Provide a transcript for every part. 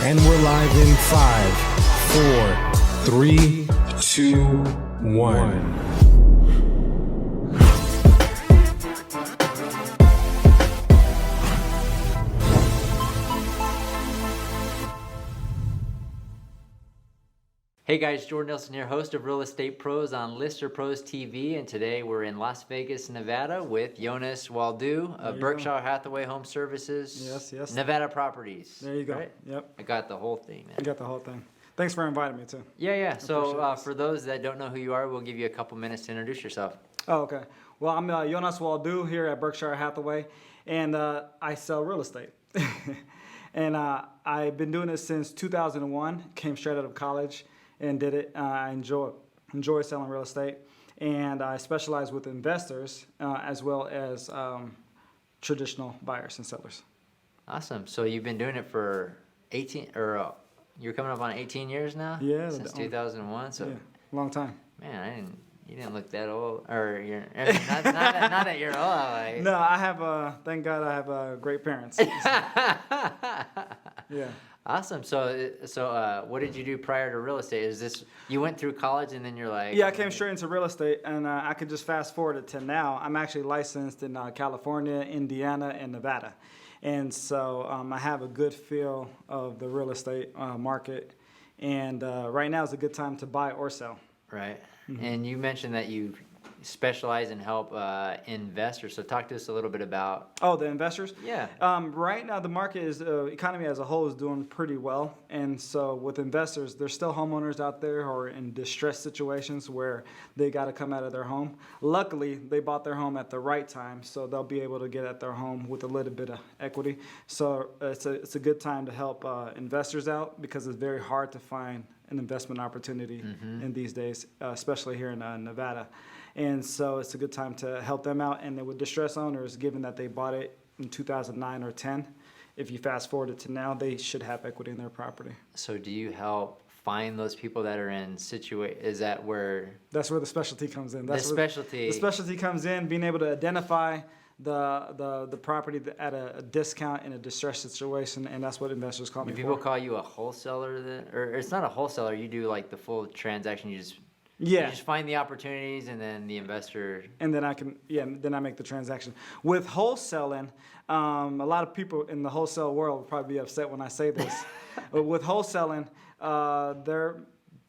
And we're live in 5, 4, 3, 2, 1. Hey guys, Jordan Nielsen here, host of Real Estate Pros on Lister Pros TV, and today we're in Las Vegas, Nevada with Yonus, Woldu of Berkshire Hathaway Home Services. Yes. Nevada Properties. There you go. Right? Yep. I got the whole thing, man. You got the whole thing. Thanks for inviting me too. Yeah. So for those that don't know who you are, we'll give you a couple minutes to introduce yourself. Oh, okay. Well, I'm Yonus Woldu here at Berkshire Hathaway, and I sell real estate. And I've been doing it since 2001. Came straight out of college and did it. I enjoy selling real estate, and I specialize with investors as well as traditional buyers and sellers. Awesome. So you've been doing it for 18, or you're coming up on 18 years now? Yeah. Since 2001. So yeah, long time. Man, you didn't look that old, or you're not that you're old. Like. No, I have thank God I have great parents. Yeah. Awesome. So what did you do prior to real estate? Is this you went through college and then you're like? Yeah, I came straight into real estate, and I could just fast forward it to now. I'm actually licensed in California, Indiana, and Nevada, and so I have a good feel of the real estate market. And right now is a good time to buy or sell. Right. Mm-hmm. And you mentioned that you specialize and help investors. So talk to us a little bit about. Oh, the investors? Yeah. Right now, the market is economy as a whole is doing pretty well, and so with investors, there's still homeowners out there who are in distressed situations where they got to come out of their home. Luckily, they bought their home at the right time, so they'll be able to get at their home with a little bit of equity. So it's a good time to help investors out because it's very hard to find an investment opportunity in these days, especially here in Nevada. And so it's a good time to help them out. And then with distressed owners, given that they bought it in 2009 or 10, if you fast forward it to now, they should have equity in their property. So do you help find those people that are in is that where? That's where the specialty comes in. That's the specialty. The specialty comes in, being able to identify the property at a discount in a distressed situation, and that's what investors call me for. Do people call you a wholesaler then? Or it's not a wholesaler, you do like the full transaction, you just find the opportunities and then the investor. And then I make the transaction. With wholesaling, a lot of people in the wholesale world will probably be upset when I say this. But with wholesaling, they're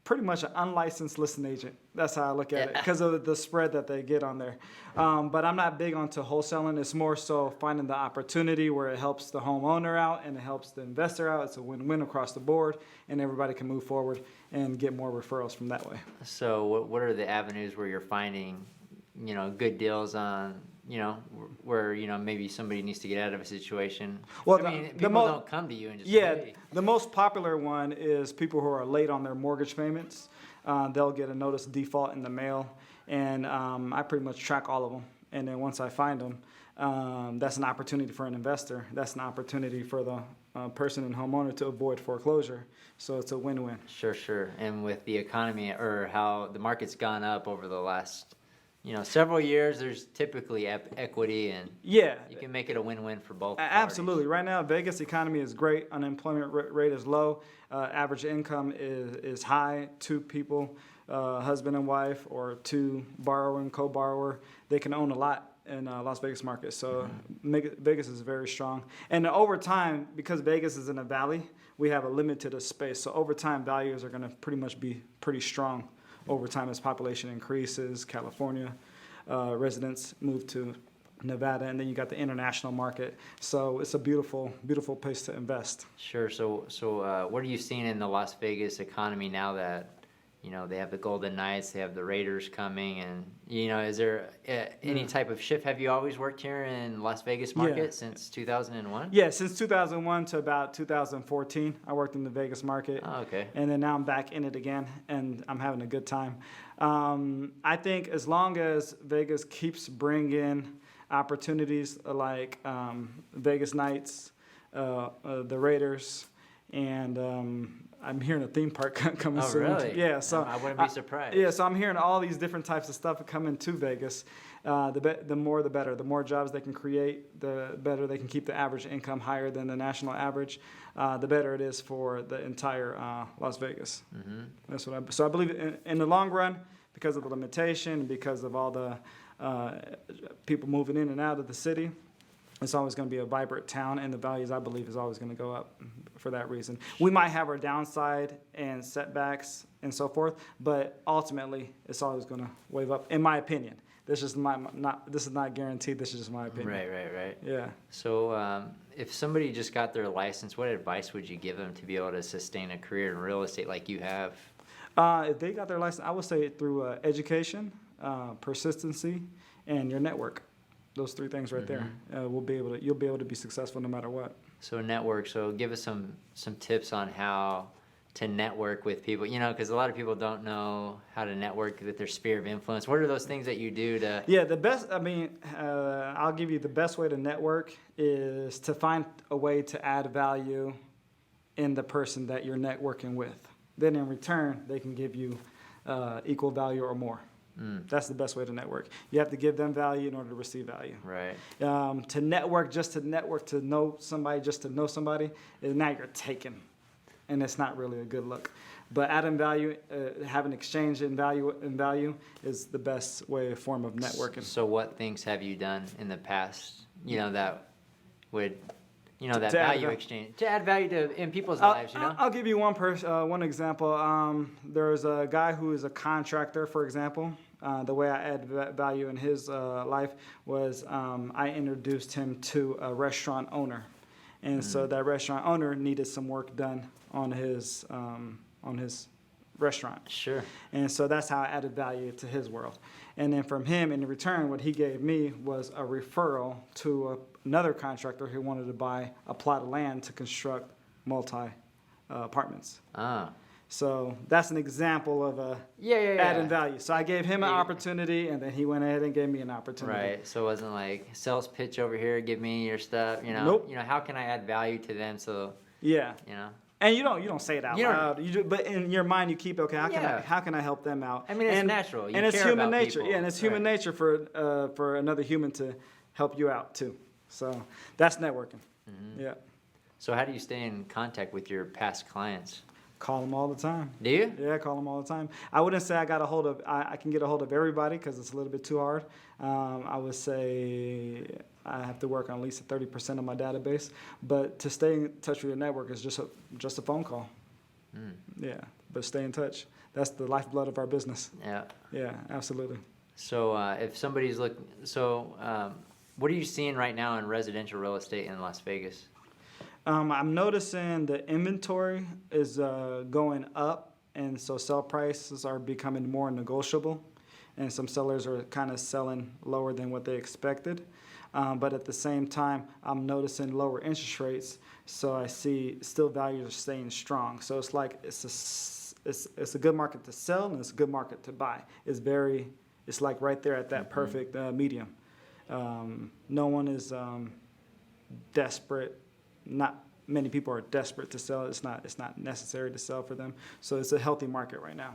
pretty much an unlicensed listing agent. That's how I look at it because of the spread that they get on there. But I'm not big onto wholesaling. It's more so finding the opportunity where it helps the homeowner out and it helps the investor out. It's a win-win across the board, and everybody can move forward and get more referrals from that way. So what are the avenues where you're finding, good deals on, where, maybe somebody needs to get out of a situation? Well, people don't come to you and just say. The most popular one is people who are late on their mortgage payments. They'll get a notice of default in the mail, and I pretty much track all of them. And then once I find them, that's an opportunity for an investor. That's an opportunity for the person and homeowner to avoid foreclosure. So it's a win-win. Sure. And with the economy or how the market's gone up over the last several years, there's typically equity, and you can make it a win-win for both parties. Absolutely. Right now, Vegas economy is great. Unemployment rate is low. Average income is high. Two people, husband and wife, or two borrower and co-borrower, they can own a lot in Las Vegas market. So Vegas is very strong. And over time, because Vegas is in a valley, we have a limited space. So over time, values are going to pretty much be pretty strong over time as population increases. California residents move to Nevada, and then you got the international market. So it's a beautiful, beautiful place to invest. Sure. So what are you seeing in the Las Vegas economy now that they have the Golden Knights, they have the Raiders coming, and is there any type of shift? Have you always worked here in Las Vegas market since 2001? Yeah, since 2001 to about 2014, I worked in the Vegas market. Oh, okay. And then now I'm back in it again, and I'm having a good time. I think as long as Vegas keeps bringing opportunities like Vegas Knights, the Raiders, and I'm hearing a theme park coming Oh, soon. really? Yeah, so I wouldn't be surprised. Yeah, so I'm hearing all these different types of stuff coming to Vegas. The more, the better. The more jobs they can create, the better they can keep the average income higher than the national average. The better it is for the entire Las Vegas. Mm-hmm. That's what so I believe in the long run, because of the limitation, because of all the people moving in and out of the city, it's always going to be a vibrant town, and the values, I believe, is always going to go up for that reason. We might have our downside and setbacks and so forth, but ultimately, it's always going to wave up, in my opinion. This is not guaranteed. This is just my opinion. Right. Yeah. So if somebody just got their license, what advice would you give them to be able to sustain a career in real estate like you have? If they got their license, I would say through education, persistency, and your network. Those three things right there, you'll be able to be successful no matter what. So network. So give us some tips on how to network with people. Because a lot of people don't know how to network with their sphere of influence. What are those things that you do to? Yeah, the best. I'll give you the best way to network is to find a way to add value in the person that you're networking with. Then in return, they can give you equal value or more. That's the best way to network. You have to give them value in order to receive value. Right. To network, to know somebody, just to know somebody, now you're taken, and it's not really a good look. But adding value, having exchange in value is the best form of networking. So what things have you done in the past, that would, that to add value value. exchange, to add value in people's lives, I'll give you one example. There's a guy who is a contractor, for example. The way I add value in his life was I introduced him to a restaurant owner. And so that restaurant owner needed some work done on his restaurant. Sure. And so that's how I added value to his world. And then from him, in return, what he gave me was a referral to another contractor who wanted to buy a plot of land to construct apartments. Ah. So that's an example of adding value. So I gave him an opportunity, and then he went ahead and gave me an opportunity. Right. So it wasn't like sales pitch over here, give me your stuff. Nope. How can I add value to them? So Yeah. And you don't say it out You don't- loud. But in your mind, you keep how can I help them out? I mean, it's natural. You and it's care human about nature. people. Yeah, and it's human nature for another human to help you out too. So that's networking. Yeah. So how do you stay in contact with your past clients? Call them all the time. Do you? Yeah, I call them all the time. I wouldn't say I can get a hold of everybody because it's a little bit too hard. I would say I have to work on at least 30% of my database. But to stay in touch with your network is just a phone call. Yeah, but stay in touch. That's the lifeblood of our business. Yeah. Yeah, absolutely. So if somebody's looking, what are you seeing right now in residential real estate in Las Vegas? I'm noticing the inventory is going up, and so sell prices are becoming more negotiable, and some sellers are kind of selling lower than what they expected. But at the same time, I'm noticing lower interest rates, so I see still values are staying strong. So it's like it's a good market to sell, and it's a good market to buy. It's like right there at that perfect medium. No one is desperate. Not many people are desperate to sell. It's not necessary to sell for them. So it's a healthy market right now.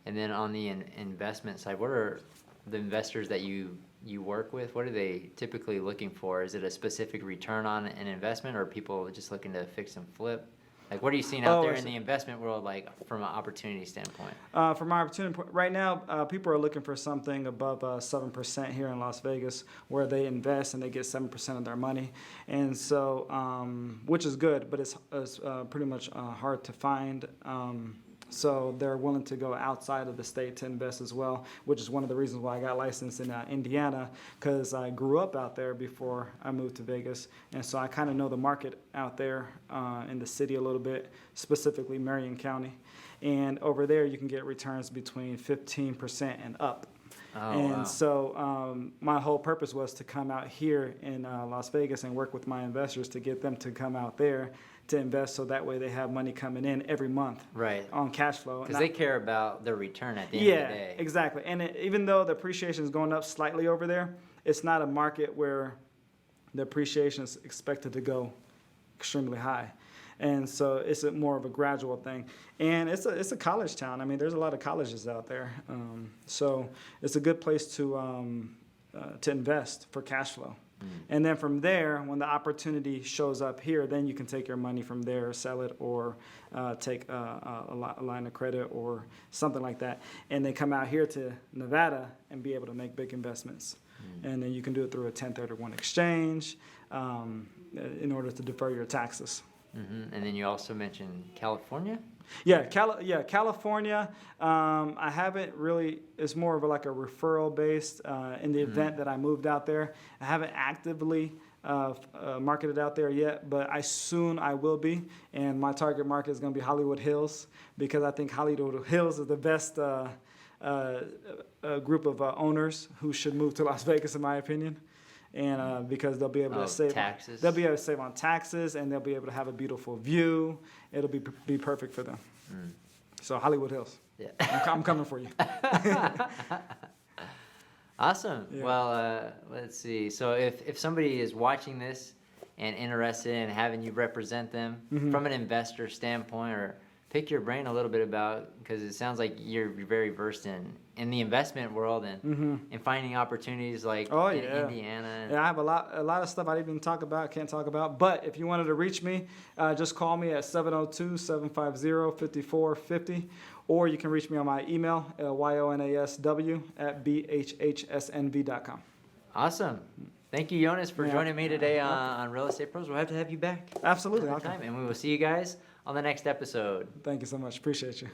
And then on the investment side, what are the investors that you work with? What are they typically looking for? Is it a specific return on an investment, or are people just looking to fix and flip? Like, what are you seeing out there in the investment world, like from an opportunity standpoint? From my opportunity point, right now, people are looking for something above 7% here in Las Vegas, where they invest and they get 7% of their money, and so which is good, but it's pretty much hard to find. So they're willing to go outside of the state to invest as well, which is one of the reasons why I got licensed in Indiana, because I grew up out there before I moved to Vegas. And so I kind of know the market out there in the city a little bit, specifically Marion County. And over there, you can get returns between 15% and up. So my whole purpose was to come out here in Las Vegas and work with my investors to get them to come out there to invest, so that way they have money coming in every month on cash flow. Because they care about their return at the end of the day. Yeah, exactly. And even though the appreciation is going up slightly over there, it's not a market where the appreciation is expected to go extremely high. And so it's more of a gradual thing. And it's a college town. I mean, there's a lot of colleges out there. So it's a good place to invest for cash flow. And then from there, when the opportunity shows up here, then you can take your money from there, sell it, or take a line of credit or something like that. And then come out here to Nevada and be able to make big investments. And then you can do it through a 1031 exchange in order to defer your taxes. And then you also mentioned California? Yeah, California. I haven't really. It's more of a referral based. In the event that I moved out there, I haven't actively marketed out there yet, but I will be. And my target market is going to be Hollywood Hills, because I think Hollywood Hills is the best group of owners who should move to Las Vegas, in my opinion. And because they'll be able to save taxes. They'll be able to save on taxes, and they'll be able to have a beautiful view. It'll be perfect for them. So Hollywood Hills. Yeah. I'm coming for you. Awesome. Yeah. Well, let's see. So if somebody is watching this and interested in having you represent them from an investor standpoint, or pick your brain a little bit about, because it sounds like you're very versed in the investment world and in finding opportunities like in Indiana. Yeah, I have a lot of stuff I can't talk about. But if you wanted to reach me, just call me at 702-750-5450, or you can reach me on my email, yonasw@bhhsnv.com. Awesome. Thank you, Yonus, for joining me today on Real Estate Pros. We'll have to have you back. Absolutely. Another time, and we will see you guys on the next episode. Thank you so much. Appreciate you.